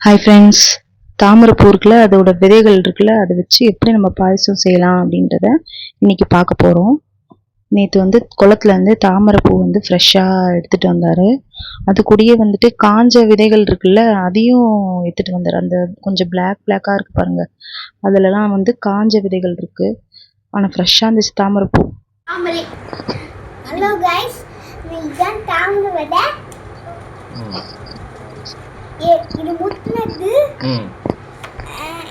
Hi friends, தாமரைப்பூ இருக்குல்ல, அதோட விதைகள் இருக்குல்ல, அதை வச்சு எப்படி நம்ம பாயசம் செய்யலாம் அப்படின்றத இன்னைக்கு பார்க்க போகிறோம். நேற்று குளத்துலேருந்து தாமரைப்பூ ஃப்ரெஷ்ஷாக எடுத்துகிட்டு வந்தார். அது கூடயே காஞ்ச விதைகள் இருக்குல்ல, அதையும் எடுத்துகிட்டு வந்தார். அந்த கொஞ்சம் பிளாக்காக இருக்குது பாருங்கள், அதிலலாம் காஞ்ச விதைகள் இருக்குது. ஆனால் ஃப்ரெஷ்ஷாக இருந்துச்சு தாமரைப்பூ. ஹலோ கைஸ், இதுதான் தாமரை விதை. இது முத்துனது,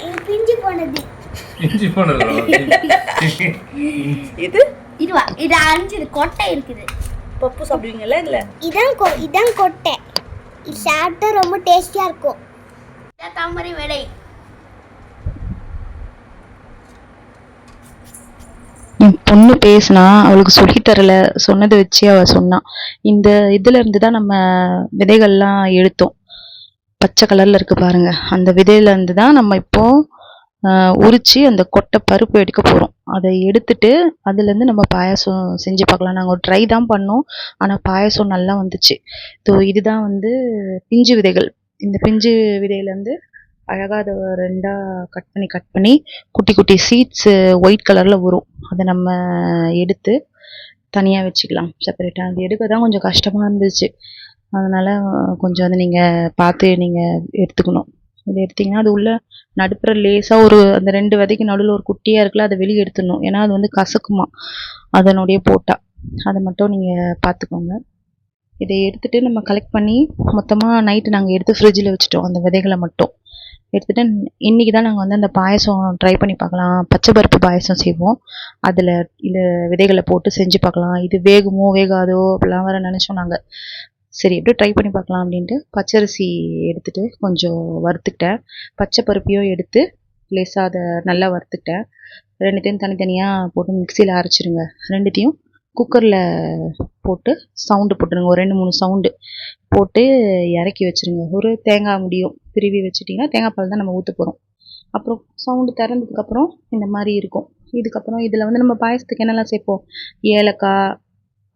இது பிஞ்சு போனது. இது அஞ்சு கொட்டை இருக்குது. பப்பு சாப்பிடுவீங்கல்ல இதுல? இதான் கொட்டை. இது சாப்பிட்டா ரொம்ப டேஸ்டியா இருக்கும். தாமரை விதை. என் பொண்ணு பேசினா, அவளுக்கு சொல்லித்தரல, சொன்னதை வச்சு அவள் சொன்னான். இந்த இதுல இருந்து தான் நம்ம விதைகள்லாம் எடுத்தோம். பச்சை கலர்ல இருக்கு பாருங்க, அந்த விதையில இருந்து தான் நம்ம இப்போ உரிச்சு அந்த கொட்டை பருப்பு எடுக்க போறோம். அதை எடுத்துட்டு அதுல இருந்து நம்ம பாயாசம் செஞ்சு பார்க்கலாம். நாங்கள் ஒரு ட்ரை தான் பண்ணோம், ஆனா பாயாசம் நல்லா வந்துச்சு. இதுதான் பிஞ்சு விதைகள். இந்த பிஞ்சு விதையில இருந்து அழகா அதை ரெண்டா கட் பண்ணி குட்டி குட்டி சீட்ஸ் ஒயிட் கலர்ல வரும். அதை நம்ம எடுத்து தனியா வச்சுக்கலாம் செப்பரேட்டா. அது எடுக்க தான் கொஞ்சம் கஷ்டமா இருந்துச்சு. அதனால கொஞ்சம் நீங்கள் பார்த்து நீங்கள் எடுத்துக்கணும். இதை எடுத்திங்கன்னா அது உள்ள நடுப்புற லேசாக அந்த 2 விதைக்கு நடுவில் ஒரு குட்டியாக இருக்குல்ல, அதை வெளியே எடுத்துடணும். ஏன்னா அது கசக்குமா அதனுடைய போட்டால். அதை மட்டும் நீங்கள் பார்த்துக்கோங்க. இதை எடுத்துகிட்டு நம்ம கலெக்ட் பண்ணி மொத்தமாக நைட்டு நாங்கள் எடுத்து ஃப்ரிட்ஜில் வச்சுட்டோம். அந்த விதைகளை மட்டும் எடுத்துகிட்டு இன்றைக்கி தான் நாங்கள் அந்த பாயசம் ட்ரை பண்ணி பார்க்கலாம். பச்சை பருப்பு பாயசம் செய்வோம். அதில் இந்த விதைகளை போட்டு செஞ்சு பார்க்கலாம். இது வேகுமோ வேகாதோ அப்படிலாம் வேறு நினச்சோம் நாங்கள். சரி, எப்படி ட்ரை பண்ணி பார்க்கலாம் அப்படின்ட்டு பச்சரிசி எடுத்துகிட்டு கொஞ்சம் வறுத்துக்கிட்டேன். பச்சை பருப்பையும் எடுத்து லேசாக அதை நல்லா வறுத்துக்கிட்டேன். ரெண்டுத்தையும் தனித்தனியாக போட்டு மிக்சியில் அரைச்சிருங்க. ரெண்டுத்தையும் குக்கரில் போட்டு சவுண்டு போட்டுருங்க. ஒரு 2-3 சவுண்டு போட்டு இறக்கி வச்சுருங்க. ஒரு தேங்காய் முடியும் திருவி வச்சுட்டிங்கன்னா தேங்காய் பால் தான் நம்ம ஊற்ற போகிறோம். அப்புறம் சவுண்டு திறந்ததுக்கப்புறம் இந்த மாதிரி இருக்கும். இதுக்கப்புறம் இதில் நம்ம பாயசத்துக்கு என்னெல்லாம் சேர்ப்போம், ஏலக்காய்,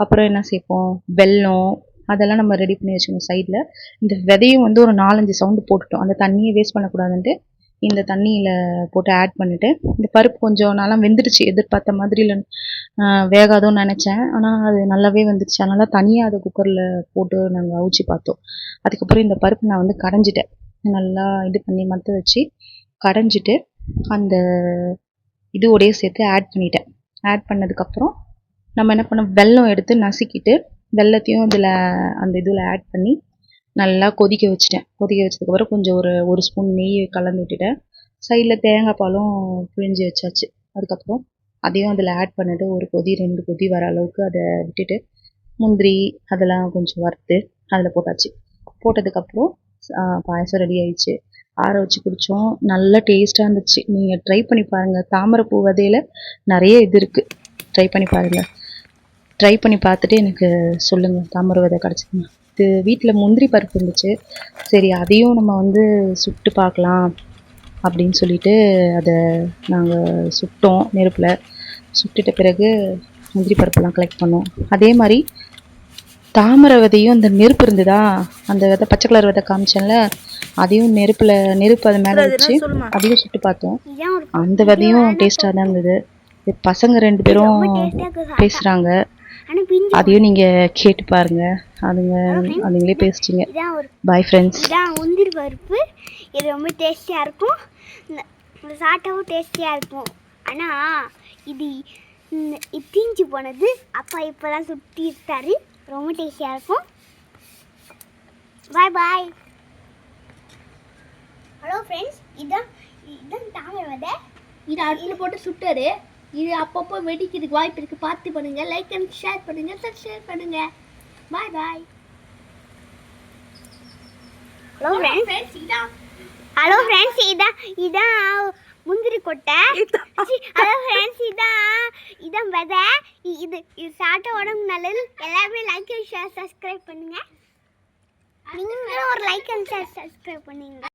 அப்புறம் என்ன சேர்ப்போம், வெல்லம், அதெல்லாம் நம்ம ரெடி பண்ணி வச்சுக்கணும் சைடில். இந்த விதையும் ஒரு 4-5 சவுண்டு போட்டுட்டோம். அந்த தண்ணியை வேஸ்ட் பண்ணக்கூடாதுன்ட்டு இந்த தண்ணியில் போட்டு ஆட் பண்ணிவிட்டு, இந்த பருப்பு கொஞ்சம் நல்லா வெந்துடுச்சு. எதிர்பார்த்த மாதிரி இல்லை, வேகாதோன்னு நினச்சேன். ஆனால் அது நல்லாவே வந்துடுச்சு. அதனால் தனியாக அதை குக்கரில் போட்டு நாங்கள் அவிச்சு பார்த்தோம். அதுக்கப்புறம் இந்த பருப்பு நான் கடைஞ்சிட்டேன். நல்லா இது பண்ணி மற்ற வச்சு கடைஞ்சிட்டு அந்த இதோடையே சேர்த்து ஆட் பண்ணிட்டேன். ஆட் பண்ணதுக்கப்புறம் நம்ம என்ன பண்ணோம், வெல்லம் எடுத்து நசுக்கிட்டு வெல்லத்தையும் இதில் அந்த இதில் ஆட் பண்ணி நல்லா கொதிக்க வச்சுட்டேன். கொதிக்க வச்சதுக்கப்புறம் கொஞ்சம் ஒரு ஸ்பூன் நெய் கலந்து விட்டுட்டேன். சைடில் தேங்காய் பாலும் பிழிஞ்சு வச்சாச்சு. அதுக்கப்புறம் அதையும் அதில் ஆட் பண்ணிட்டு ஒரு கொதி 2 கொதி வர அளவுக்கு அதை விட்டுட்டு முந்திரி அதெல்லாம் கொஞ்சம் வறுத்து அதில் போட்டாச்சு. போட்டதுக்கப்புறம் பாயசம் ரெடி ஆயிடுச்சு. ஆற வச்சு குடித்தோம். நல்லா டேஸ்ட்டாக இருந்துச்சு. நீங்கள் ட்ரை பண்ணி பாருங்கள். தாமரைப்பூ விதையில் நிறைய இது இருக்குது, ட்ரை பண்ணி பாருங்கள். ட்ரை பண்ணி பார்த்துட்டு எனக்கு சொல்லுங்கள், தாமரை விதை கிடச்சிதுங்க. இது வீட்டில் முந்திரி பருப்பு இருந்துச்சு. சரி, அதையும் நம்ம சுட்டு பார்க்கலாம் அப்படின்னு சொல்லிட்டு அதை நாங்கள் சுட்டோம். நெருப்பில் சுட்டுட்ட பிறகு முந்திரி பருப்பெல்லாம் கலெக்ட் பண்ணோம். அதே மாதிரி தாமரை விதையும் அந்த நெருப்பு இருந்ததா, அந்த விதை பச்சை கலர் விதை காமிச்சேன்ல, அதையும் நெருப்பு அது மேலே வச்சு அதையும் சுட்டு பார்த்தோம். அந்த விதையும் டேஸ்ட்டாக தான் இருந்தது. பசங்க 2 பேரும் பேசுகிறாங்க, அதையும் நீங்கள் கேட்டு பாருங்க. அதுங்களே பேசிச்சிங்க. Bye friends. இதான் முந்திரி பருப்பு. இது ரொம்ப டேஸ்டியாக இருக்கும். சாப்பிட்டாவும் டேஸ்டியாக இருக்கும். ஆனால் இது தீஞ்சு போனது. அப்பா இப்போ தான் சுட்டி இருக்காரு. ரொம்ப டேஸ்டியாக இருக்கும். பாய் பாய். ஹலோ ஃப்ரெண்ட்ஸ், இதான் தாமரை விதை. இது அடுப்பில் போட்டு சுட்டாரு. இது அப்பப்போ வெடிக்கிறதுக்கு வாய்ப்பு இருக்குது. பார்த்து பண்ணுங்கள். லைக் அண்ட் ஷேர் பண்ணுங்கள், சப்ஸ்கிரைப் பண்ணுங்கள். பாய் பாய். ஹலோ ஃப்ரெண்ட்ஸ், இதான் முந்திரி கொட்டை. ஹலோ ஃப்ரெண்ட்ஸ், இதான் விதை. இது சாப்பிட்ட உடம்பு நல்லது. எல்லாருமே லைக் அண்ட் ஷேர் சப்ஸ்கிரைப் பண்ணுங்கள். நீங்களும் ஒரு லைக் அண்ட் ஷேர் சப்ஸ்கிரைப் பண்ணுங்க.